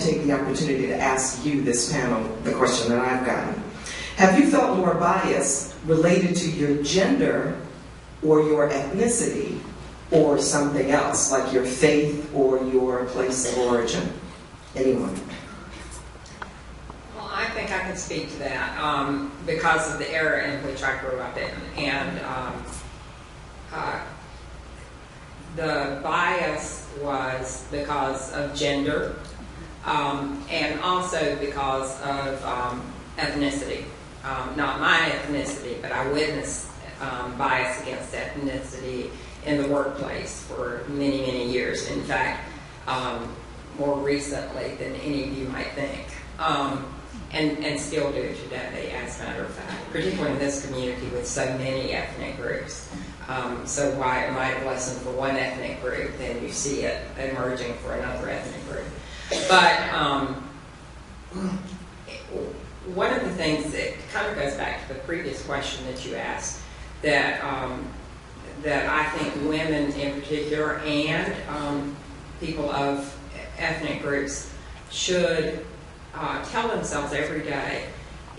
take the opportunity to ask you, this panel, the question that I've gotten. Have you felt more bias related to your gender or your ethnicity or something else, like your faith or your place of origin? Anyone? Well, I think I can speak to that because of the era in which I grew up in. And the bias was because of gender and also because of ethnicity. Not my ethnicity, but I witnessed bias against ethnicity in the workplace for many, many years. In fact, more recently than any of you might think. And still do today, as a matter of fact, particularly in this community with so many ethnic groups. So while it might have lessened for one ethnic group, then you see it emerging for another ethnic group. But one of the things that kind of goes back to the previous question that you asked, that I think women in particular and people of ethnic groups should tell themselves every day,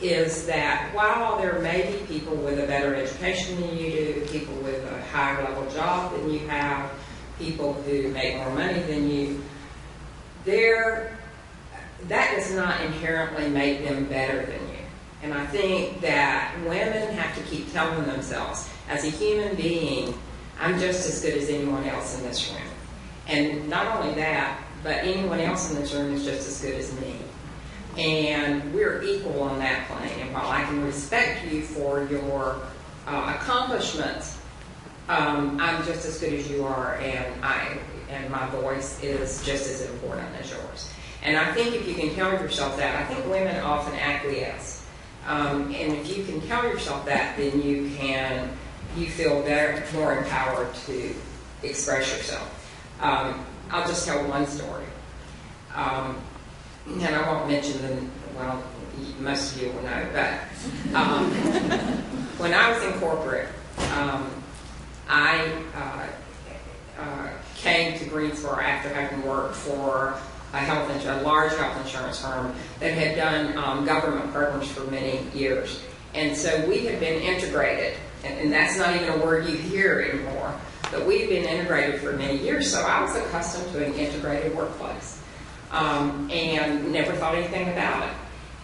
is that while there may be people with a better education than you do, people with a higher level job than you have, people who make more money than you, that does not inherently make them better than you. And I think that women have to keep telling themselves, as a human being, I'm just as good as anyone else in this room. And not only that, but anyone else in this room is just as good as me. And we're equal on that plane. And while I can respect you for your accomplishments, I'm just as good as you are, and my voice is just as important as yours. And I think if you can tell yourself that, I think women often acquiesce. And if you can tell yourself that, then you feel more empowered to express yourself. I'll just tell one story. And I won't mention them, well, most of you will know, but when I was in corporate, I came to Greensboro after having worked for a large health insurance firm that had done government programs for many years. And so we had been integrated, and that's not even a word you hear anymore, but we've been integrated for many years, so I was accustomed to an integrated workplace and never thought anything about it.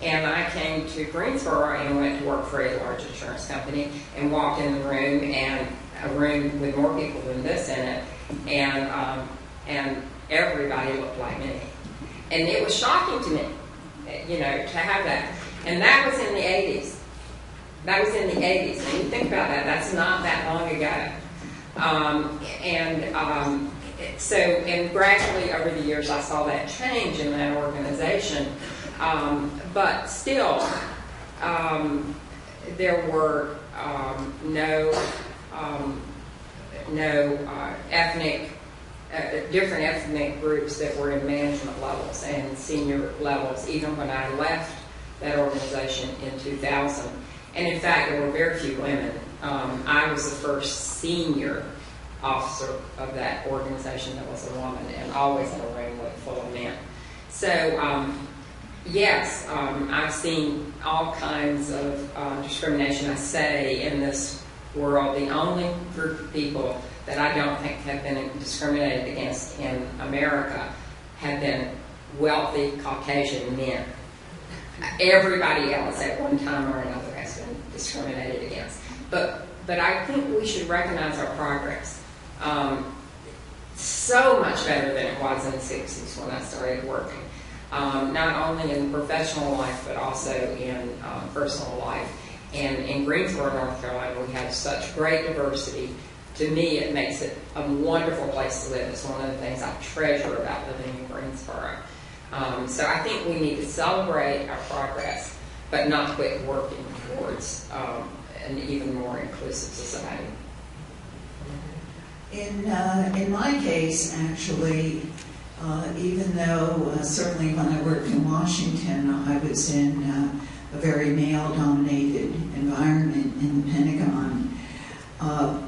And I came to Greensboro and went to work for a large insurance company and walked in the room, and a room with more people than this in it, and everybody looked like me. And it was shocking to me, to have that. And that was in the 80s. That was in the 80s. And you think about that, that's not that long ago. And gradually over the years I saw that change in that organization. But still, there were different ethnic groups that were in management levels and senior levels, even when I left that organization in 2000. And in fact, there were very few women. I was the first senior officer of that organization that was a woman, and always in a room full of men. So, yes, I've seen all kinds of discrimination. I say in this world, the only group of people that I don't think have been discriminated against in America have been wealthy Caucasian men. Everybody else at one time or another has been discriminated against. But I think we should recognize our progress. So much better than it was in the 60s when I started working. Not only in professional life, but also in personal life. And in Greensboro, North Carolina, we have such great diversity. To me, it makes it a wonderful place to live. It's one of the things I treasure about living in Greensboro. So I think we need to celebrate our progress, but not quit working towards an even more inclusive society. In my case, actually, even though certainly when I worked in Washington, I was in a very male-dominated environment in the Pentagon.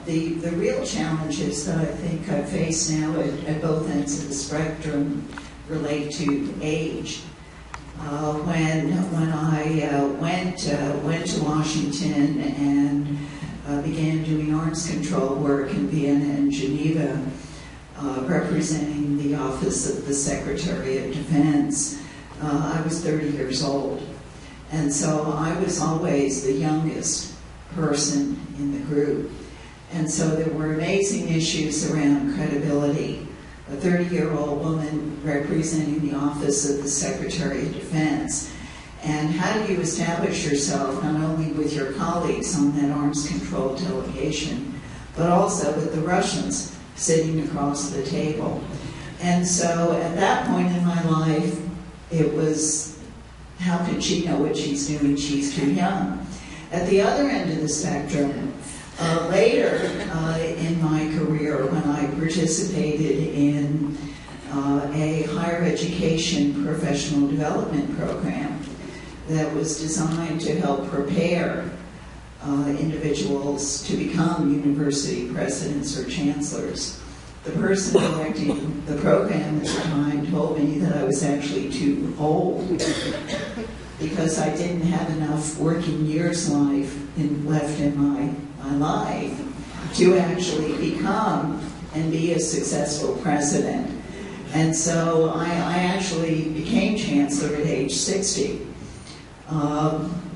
The real challenges that I think I face now at both ends of the spectrum relate to age. When I went to Washington and began doing arms control work in Vienna and Geneva, representing the Office of the Secretary of Defense, I was 30 years old. And so I was always the youngest person in the group. And so there were amazing issues around credibility. A 30-year-old woman representing the Office of the Secretary of Defense. And how do you establish yourself not only with your colleagues on that arms control delegation, but also with the Russians sitting across the table? And so at that point in my life, it was, how can she know what she's doing? She's too young. At the other end of the spectrum, later in my career, when I participated in a higher education professional development program that was designed to help prepare individuals to become university presidents or chancellors, the person directing the program at the time told me that I was actually too old because I didn't have enough working years left in my life to actually become and be a successful president. And so I actually became chancellor at age 60.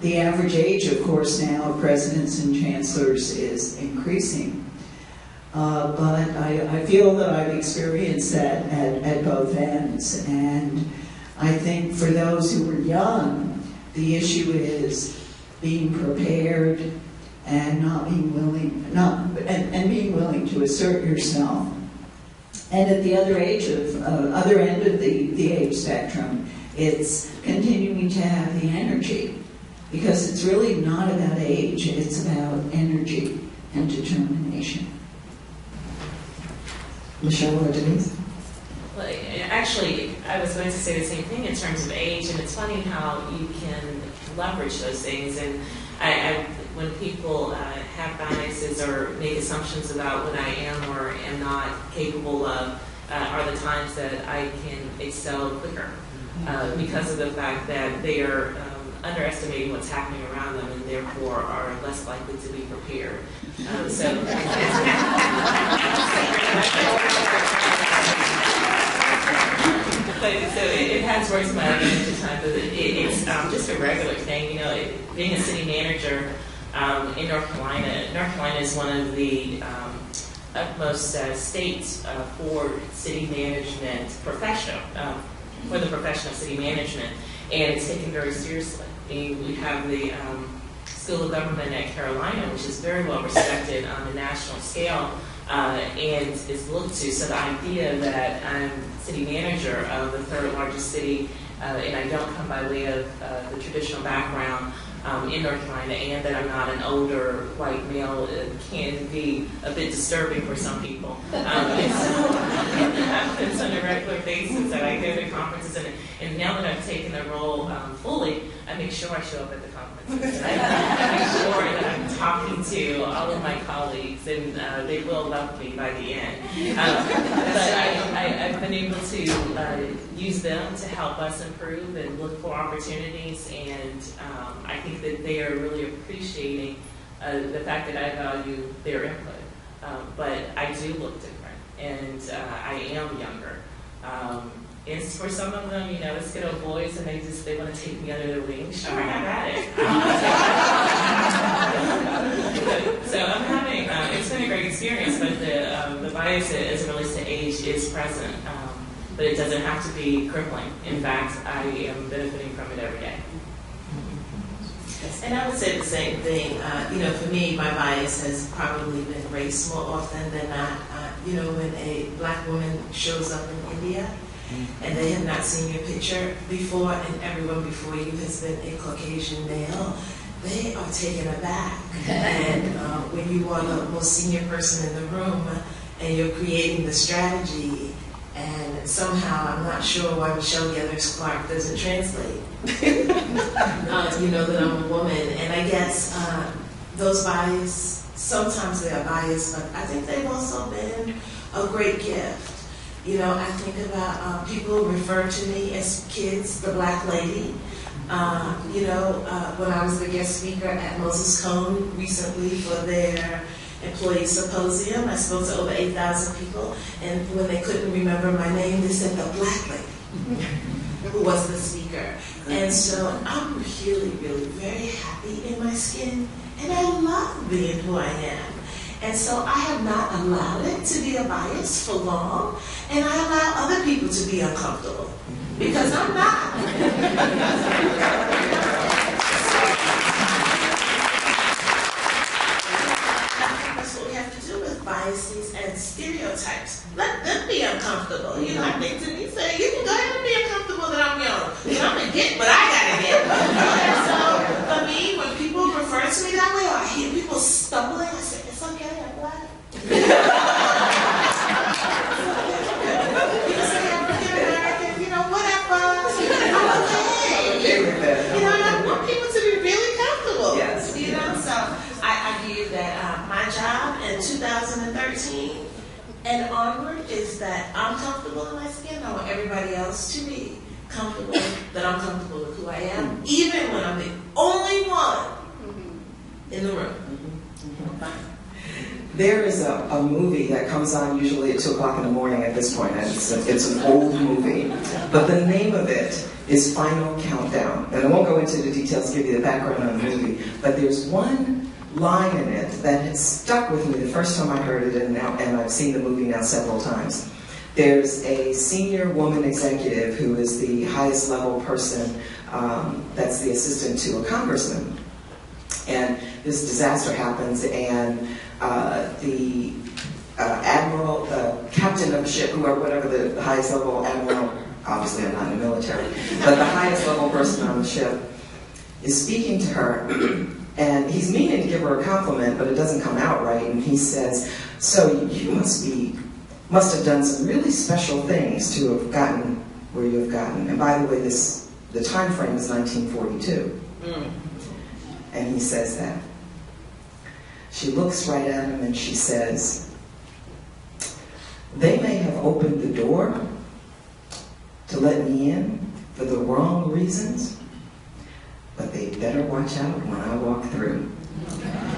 The average age, of course, now of presidents and chancellors is increasing. But I feel that I've experienced that at both ends. And I think for those who are young, the issue is being prepared and being willing to assert yourself. And at the other end of the age spectrum, it's continuing to have the energy, because it's really not about age, it's about energy and determination. Michelle or Denise? Well, actually, I was going to say the same thing in terms of age, and it's funny how you can leverage those things. And when people have biases or make assumptions about what I am or am not capable of, are the times that I can excel quicker because of the fact that they are underestimating what's happening around them and therefore are less likely to be prepared. So it has worked to my advantage at times, but it's just a regular thing. You know, being a city manager in North Carolina is one of the utmost states for city management for the profession of city management, and it's taken very seriously. And we have the School of Government at Carolina, which is very well respected on a national scale, and is looked to. So the idea that I'm city manager of the third largest city, and I don't come by way of the traditional background in North Carolina, and that I'm not an older white male, can be a bit disturbing for some people. It happens on a regular basis that I go to conferences, and now that I've taken the role fully, I make sure I show up at the conferences. I make sure that I'm talking to all of my colleagues, and they will love me by the end. But I've been able to use them to help us improve and look for opportunities, and I think that they are really appreciating the fact that I value their input. But I do look different, and I am younger. And for some of them, you know, it's good old boys, and they want to take me under their wing. Sure, have at it. So I'm having, it's been a great experience, but the bias as it relates to age is present. But it doesn't have to be crippling. In fact, I am benefiting from it every day. And I would say the same thing. You know, for me, my bias has probably been race more often than not. You know, when a black woman shows up in India and they have not seen your picture before, and everyone before you has been a Caucasian male, they are taken aback. And when you are the most senior person in the room and you're creating the strategy, and somehow, I'm not sure why Michelle Geathers Clark doesn't translate. You know that I'm a woman, and I guess those biases, sometimes they are biased, but I think they've also been a great gift. You know, I think about people refer to me as kids, the black lady. When I was the guest speaker at Moses Cone recently for their employee symposium, I spoke to over 8,000 people, and when they couldn't remember my name, they said the black lady who was the speaker. And so I'm really, really very happy in my skin, and I love being who I am. And so I have not allowed it to be a bias for long, and I allow other people to be uncomfortable, because I'm not. That's what we have to do with biases and stereotypes. Let them be uncomfortable. You know, I think Denise said, you can go ahead and be uncomfortable that I'm young. You know, I'm going to get what I got to get. And so for me, when people refer to me that way, or I hear people stumbling, I say, it's okay, I'm black. People say African American, you know, whatever. I'm okay. You know, and I want people to be really comfortable. Yes. You know, so I view that my job in 2013 and onward is that I'm comfortable in my skin. I want everybody else to be comfortable, that I'm comfortable with who I am, even when I'm the only one in the room. There is a movie that comes on usually at 2 o'clock in the morning at this point, and it's an old movie, but the name of it is Final Countdown. And I won't go into the details, give you the background on the movie, but there's one line in it that has stuck with me the first time I heard it, and I've seen the movie now several times. There's a senior woman executive who is the highest level person, that's the assistant to a congressman. And this disaster happens, and the admiral, the captain of the ship, whatever the highest level admiral, obviously I'm not in the military, but the highest level person on the ship is speaking to her, and he's meaning to give her a compliment, but it doesn't come out right, and he says, so you must have done some really special things to have gotten where you have gotten. And by the way, the time frame is 1942. And he says that. She looks right at him and she says, they may have opened the door to let me in for the wrong reasons, but they better watch out when I walk through.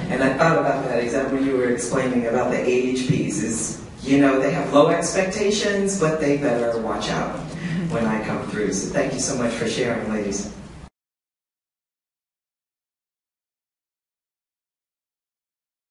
And I thought about that exactly when you were explaining about the age piece. You know, they have low expectations, but they better watch out when I come through. So thank you so much for sharing, ladies.